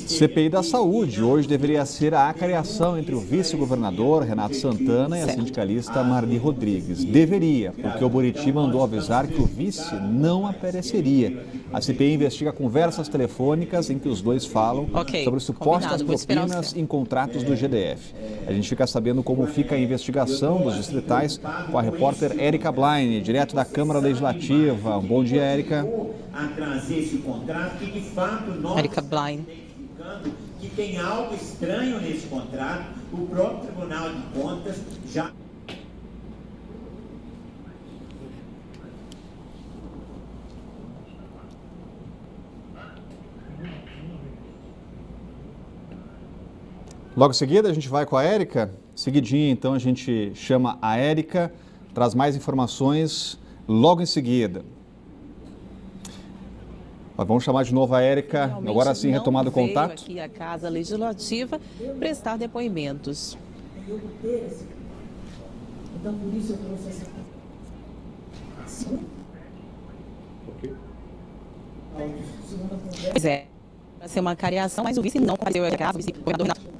CPI da Saúde. Hoje deveria ser a acariação entre o vice-governador Renato Santana e a sindicalista Marli Rodrigues. Deveria, porque o Buriti mandou avisar que o vice não apareceria. A CPI investiga conversas telefônicas em que os dois falam sobre supostas propinas em contratos do GDF. A gente fica sabendo como fica a investigação dos distritais com a repórter Érica Blaine, direto da Câmara Legislativa. Um bom dia, Érica. Érica Blaine. Que tem algo estranho nesse contrato, o próprio Tribunal de Contas já... Logo em seguida a gente vai com a Érica. Seguidinha, então, a gente chama a Érica, traz mais informações logo em seguida. Mas vamos chamar de novo a Érica, agora sim retomado o contato. Aqui a Casa Legislativa prestar depoimentos. Então, por isso eu trouxe essa... Pois é, para ser uma cariação, mas o vice não compareceu à casa, o vice-governador Renato.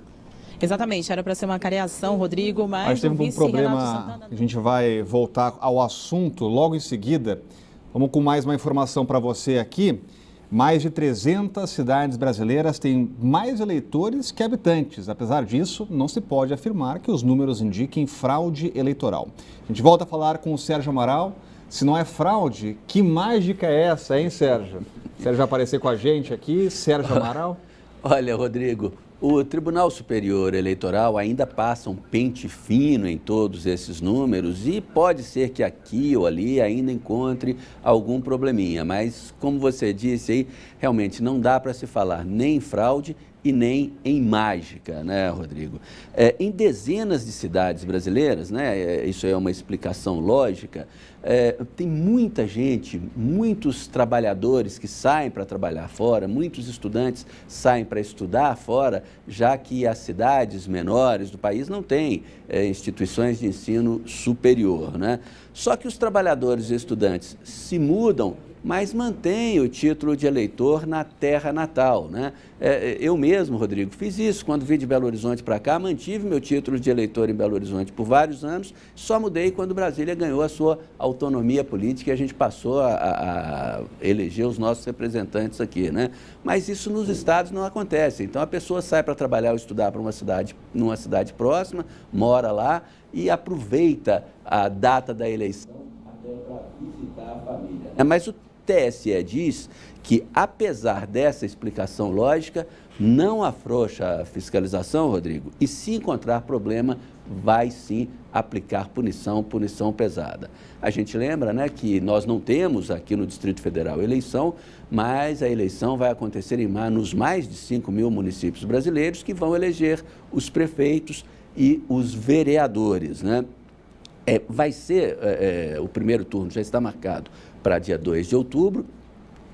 Exatamente, era para ser uma cariação, Rodrigo, mas teve um problema, a gente vai voltar ao assunto logo em seguida. Vamos com mais uma informação para você aqui. Mais de 300 cidades brasileiras têm mais eleitores que habitantes. Apesar disso, não se pode afirmar que os números indiquem fraude eleitoral. A gente volta a falar com o Sérgio Amaral. Se não é fraude, que mágica é essa, hein, Sérgio? Sérgio vai aparecer com a gente aqui, Sérgio Amaral. Olha, Rodrigo, o Tribunal Superior Eleitoral ainda passa um pente fino em todos esses números e pode ser que aqui ou ali ainda encontre algum probleminha, mas como você disse aí, realmente não dá para se falar nem em fraude e nem em mágica, né, Rodrigo? Em dezenas de cidades brasileiras, né, isso é uma explicação lógica, tem muita gente, muitos trabalhadores que saem para trabalhar fora, muitos estudantes saem para estudar fora, já que as cidades menores do país não têm instituições de ensino superior, né? Só que os trabalhadores e estudantes se mudam, mas mantém o título de eleitor na terra natal, né? Eu mesmo, Rodrigo, fiz isso quando vim de Belo Horizonte para cá, mantive meu título de eleitor em Belo Horizonte por vários anos, só mudei quando Brasília ganhou a sua autonomia política e a gente passou a eleger os nossos representantes aqui, né? Mas isso nos estados não acontece, então a pessoa sai para trabalhar ou estudar para numa cidade próxima, mora lá e aproveita a data da eleição até para visitar a família. Mas o TSE diz que, apesar dessa explicação lógica, não afrouxa a fiscalização, Rodrigo, e se encontrar problema, vai sim aplicar punição pesada. A gente lembra, né, que nós não temos aqui no Distrito Federal eleição, mas a eleição vai acontecer nos mais de 5 mil municípios brasileiros que vão eleger os prefeitos e os vereadores, né? Vai ser, o primeiro turno já está marcado para dia 2 de outubro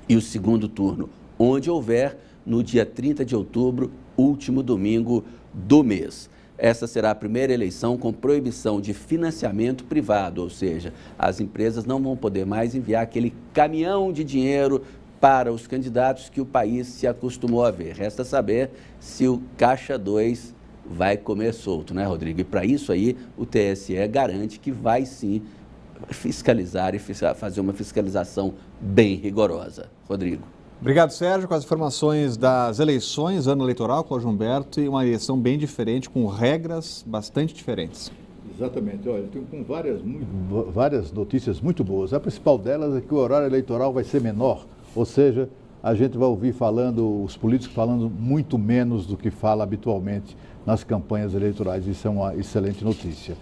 e o segundo turno, onde houver, no dia 30 de outubro, último domingo do mês. Essa será a primeira eleição com proibição de financiamento privado, ou seja, as empresas não vão poder mais enviar aquele caminhão de dinheiro para os candidatos que o país se acostumou a ver. Resta saber se o Caixa 2 vai comer solto, né, Rodrigo? E para isso aí, o TSE garante que vai sim fiscalizar e fazer uma fiscalização bem rigorosa. Rodrigo. Obrigado, Sérgio, com as informações das eleições, ano eleitoral, Cláudio Humberto, e uma eleição bem diferente, com regras bastante diferentes. Exatamente, olha, tem com várias notícias muito boas. A principal delas é que o horário eleitoral vai ser menor, ou seja, a gente vai ouvir os políticos falando muito menos do que fala habitualmente nas campanhas eleitorais. Isso é uma excelente notícia.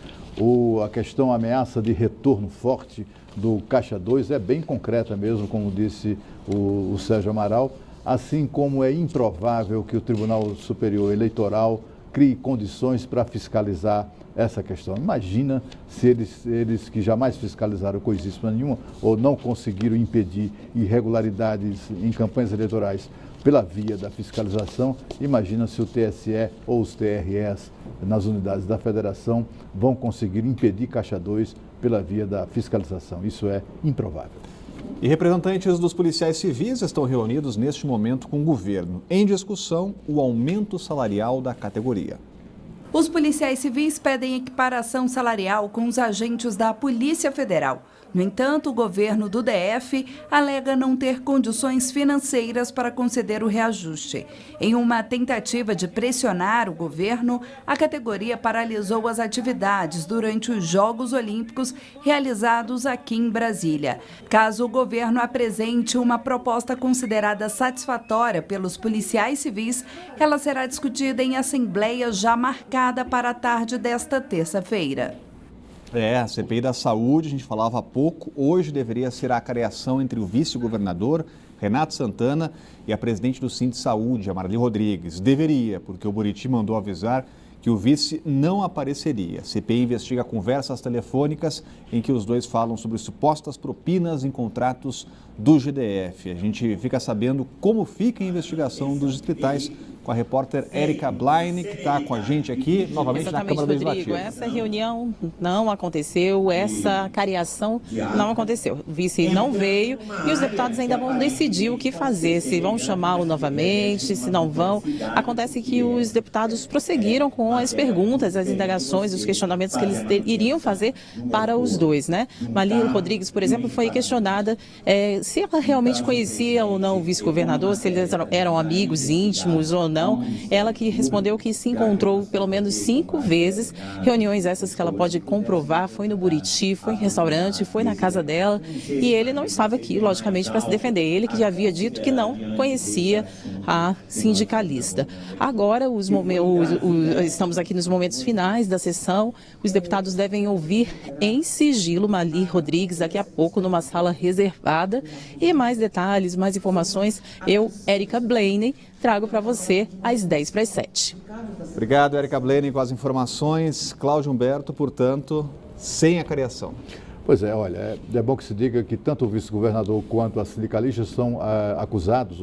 A questão ameaça de retorno forte do Caixa 2 é bem concreta mesmo, como disse o Sérgio Amaral, assim como é improvável que o Tribunal Superior Eleitoral crie condições para fiscalizar essa questão. Imagina se eles que jamais fiscalizaram coisíssima nenhuma ou não conseguiram impedir irregularidades em campanhas eleitorais pela via da fiscalização, imagina se o TSE ou os TREs nas unidades da federação vão conseguir impedir Caixa 2 pela via da fiscalização. Isso é improvável. E representantes dos policiais civis estão reunidos neste momento com o governo. Em discussão, o aumento salarial da categoria. Os policiais civis pedem equiparação salarial com os agentes da Polícia Federal. No entanto, o governo do DF alega não ter condições financeiras para conceder o reajuste. Em uma tentativa de pressionar o governo, a categoria paralisou as atividades durante os Jogos Olímpicos realizados aqui em Brasília. Caso o governo apresente uma proposta considerada satisfatória pelos policiais civis, ela será discutida em assembleia já marcada para a tarde desta terça-feira. A CPI da Saúde, a gente falava há pouco, hoje deveria ser a acariação entre o vice-governador, Renato Santana, e a presidente do Sindsaúde, a Marli Rodrigues. Deveria, porque o Buriti mandou avisar que o vice não apareceria. A CPI investiga conversas telefônicas em que os dois falam sobre supostas propinas em contratos do GDF. A gente fica sabendo como fica a investigação dos distritais com a repórter Érica Blaine, que está com a gente aqui, novamente na Câmara Legislativa. Essa reunião não aconteceu, essa cariação não aconteceu. O vice não veio e os deputados ainda vão decidir o que fazer, se vão chamá-lo novamente, se não vão. Acontece que os deputados prosseguiram com as perguntas, as indagações, os questionamentos que eles iriam fazer para os dois, né? Marli Rodrigues, por exemplo, foi questionada se ela realmente conhecia ou não o vice-governador, se eles eram amigos íntimos ou não. Ela que respondeu que se encontrou pelo menos 5 vezes, reuniões essas que ela pode comprovar, foi no Buriti, foi em restaurante, foi na casa dela, e ele não estava aqui, logicamente, para se defender. Ele que já havia dito que não conhecia a sindicalista. Agora, estamos aqui nos momentos finais da sessão, os deputados devem ouvir em sigilo Marli Rodrigues daqui a pouco numa sala reservada, e mais detalhes, mais informações, eu, Érica Blaine, trago para você às 6:50. Obrigado, Érica Blaine, com as informações. Cláudio Humberto, portanto, sem acariação. Pois é, olha, é bom que se diga que tanto o vice-governador quanto a sindicalista são acusados,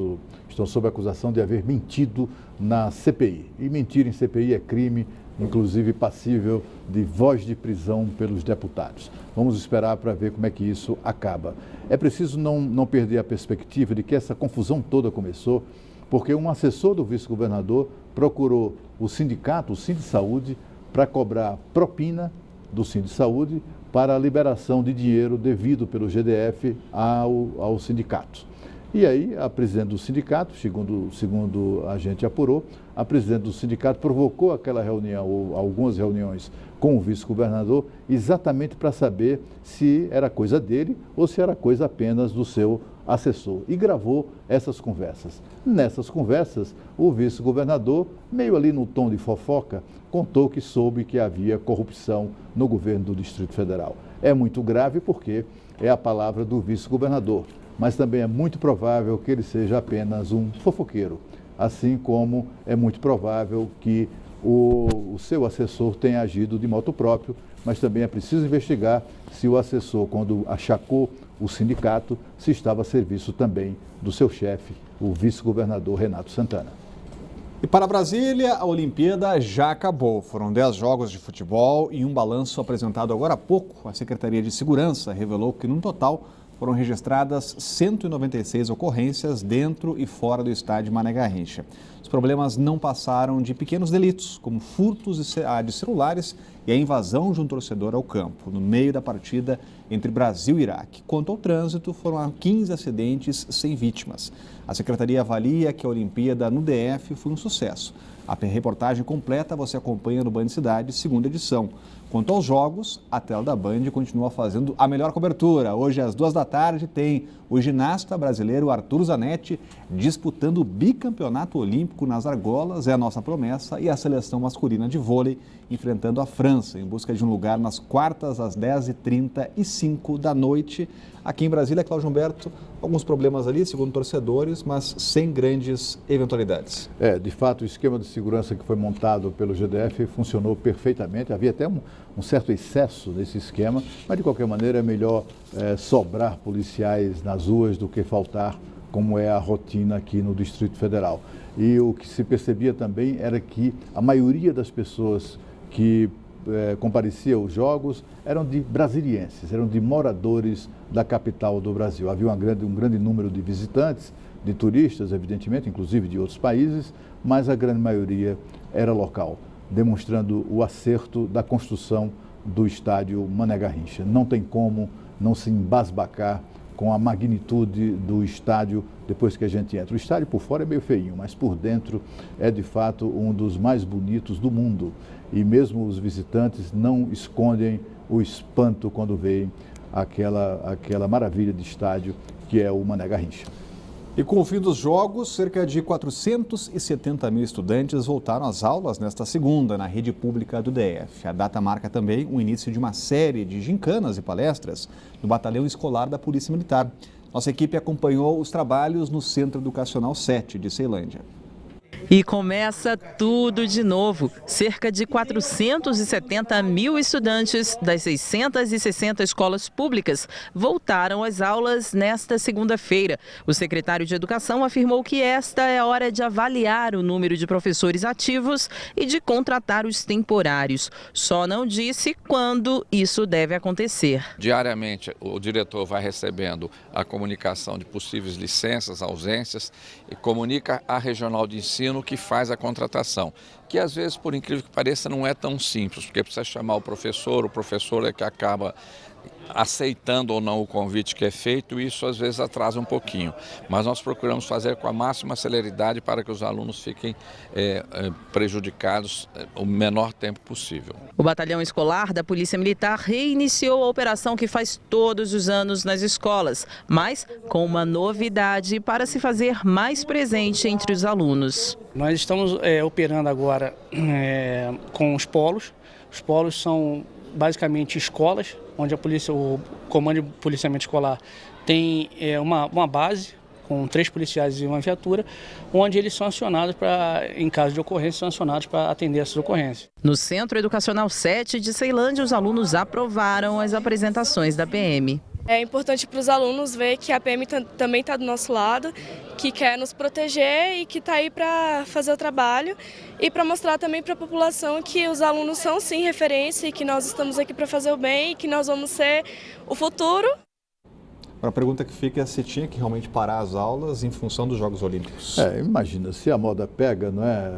estão sob acusação de haver mentido na CPI. E mentir em CPI é crime, inclusive passível de voz de prisão pelos deputados. Vamos esperar para ver como é que isso acaba. É preciso não perder a perspectiva de que essa confusão toda começou porque um assessor do vice-governador procurou o sindicato, o Sindsaúde, para cobrar propina do Sindsaúde para a liberação de dinheiro devido pelo GDF ao sindicato. E aí, a presidente do sindicato, segundo a gente apurou, a presidente do sindicato provocou aquela reunião, ou algumas reuniões, com o vice-governador, exatamente para saber se era coisa dele ou se era coisa apenas do seu assessor. E gravou essas conversas. Nessas conversas, o vice-governador, meio ali no tom de fofoca, contou que soube que havia corrupção no governo do Distrito Federal. É muito grave porque é a palavra do vice-governador, mas também é muito provável que ele seja apenas um fofoqueiro, assim como é muito provável que o seu assessor tenha agido de motu próprio, mas também é preciso investigar se o assessor, quando achacou o sindicato, se estava a serviço também do seu chefe, o vice-governador Renato Santana. E para Brasília, a Olimpíada já acabou. Foram 10 jogos de futebol e um balanço apresentado agora há pouco. A Secretaria de Segurança revelou que, no total, foram registradas 196 ocorrências dentro e fora do estádio Mané Garrincha. Os problemas não passaram de pequenos delitos, como furtos de celulares e a invasão de um torcedor ao campo, no meio da partida entre Brasil e Iraque. Quanto ao trânsito, foram 15 acidentes sem vítimas. A Secretaria avalia que a Olimpíada no DF foi um sucesso. A reportagem completa você acompanha no Band Cidade, segunda edição. Quanto aos jogos, a tela da Band continua fazendo a melhor cobertura. Hoje, às 14h, tem o ginasta brasileiro Arthur Zanetti disputando o bicampeonato olímpico nas argolas, é a nossa promessa, e a seleção masculina de vôlei enfrentando a França, em busca de um lugar nas quartas às 10h35 da noite. Aqui em Brasília, Cláudio Humberto, alguns problemas ali, segundo torcedores, mas sem grandes eventualidades. De fato, o esquema de segurança que foi montado pelo GDF funcionou perfeitamente. Havia até um certo excesso nesse esquema, mas de qualquer maneira é melhor sobrar policiais nas ruas do que faltar, como é a rotina aqui no Distrito Federal. E o que se percebia também era que a maioria das pessoas que comparecia aos jogos eram de brasilienses, eram de moradores da capital do Brasil. Havia um grande número de visitantes, de turistas, evidentemente, inclusive de outros países, mas a grande maioria era local, demonstrando o acerto da construção do estádio Mané Garrincha. Não tem como não se embasbacar com a magnitude do estádio depois que a gente entra. O estádio por fora é meio feinho, mas por dentro é de fato um dos mais bonitos do mundo. E mesmo os visitantes não escondem o espanto quando veem aquela maravilha de estádio que é o Mané Garrincha. E com o fim dos jogos, cerca de 470 mil estudantes voltaram às aulas nesta segunda na rede pública do DF. A data marca também o início de uma série de gincanas e palestras no Batalhão Escolar da Polícia Militar. Nossa equipe acompanhou os trabalhos no Centro Educacional 7 de Ceilândia. E começa tudo de novo. Cerca de 470 mil estudantes das 660 escolas públicas voltaram às aulas nesta segunda-feira. O secretário de Educação afirmou que esta é a hora de avaliar o número de professores ativos e de contratar os temporários. Só não disse quando isso deve acontecer. Diariamente, o diretor vai recebendo a comunicação de possíveis licenças, ausências e comunica à regional de ensino que faz a contratação, que às vezes, por incrível que pareça, não é tão simples, porque precisa chamar o professor é que acaba aceitando ou não o convite que é feito, e isso às vezes atrasa um pouquinho. Mas nós procuramos fazer com a máxima celeridade para que os alunos fiquem prejudicados o menor tempo possível. O Batalhão Escolar da Polícia Militar reiniciou a operação que faz todos os anos nas escolas, mas com uma novidade para se fazer mais presente entre os alunos. Nós estamos operando agora com os polos. Os polos são basicamente escolas, onde o Comando de Policiamento Escolar tem uma base com 3 policiais e uma viatura, onde eles são acionados em caso de ocorrência, são acionados para atender essas ocorrências. No Centro Educacional 7 de Ceilândia, os alunos aprovaram as apresentações da PM. É importante para os alunos ver que a PM também está do nosso lado, que quer nos proteger e que está aí para fazer o trabalho e para mostrar também para a população que os alunos são sim referência e que nós estamos aqui para fazer o bem e que nós vamos ser o futuro. A pergunta que fica é se tinha que realmente parar as aulas em função dos Jogos Olímpicos. Imagina, se a moda pega, não é?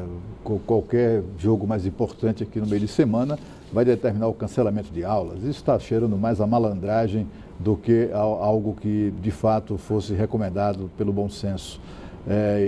Qualquer jogo mais importante aqui no meio de semana vai determinar o cancelamento de aulas. Isso está cheirando mais a malandragem do que algo que de fato fosse recomendado pelo bom senso.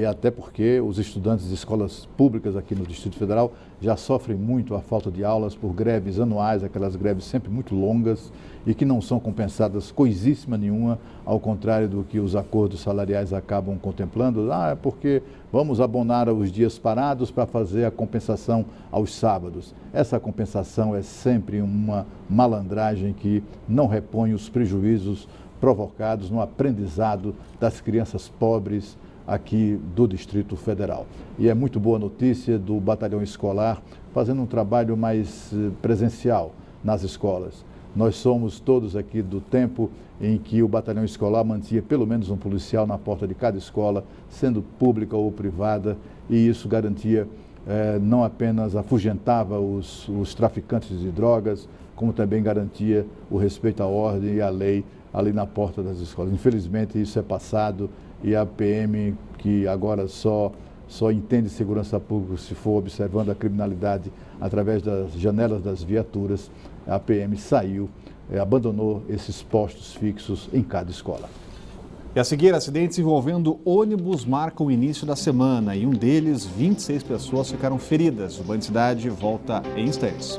E até porque os estudantes de escolas públicas aqui no Distrito Federal já sofrem muito a falta de aulas por greves anuais, aquelas greves sempre muito longas e que não são compensadas coisíssima nenhuma, ao contrário do que os acordos salariais acabam contemplando. É porque vamos abonar os dias parados para fazer a compensação aos sábados. Essa compensação é sempre uma malandragem que não repõe os prejuízos provocados no aprendizado das crianças pobres aqui do Distrito Federal. E é muito boa notícia do Batalhão Escolar fazendo um trabalho mais presencial nas escolas. Nós somos todos aqui do tempo em que o Batalhão Escolar mantinha pelo menos um policial na porta de cada escola, sendo pública ou privada, e isso garantia, não apenas afugentava os traficantes de drogas, como também garantia o respeito à ordem e à lei ali na porta das escolas. Infelizmente isso é passado e a PM, que agora só entende segurança pública se for observando a criminalidade através das janelas das viaturas, a PM saiu, abandonou esses postos fixos em cada escola. E a seguir, acidentes envolvendo ônibus marcam o início da semana e um deles, 26 pessoas ficaram feridas. O Band Cidade volta em instantes.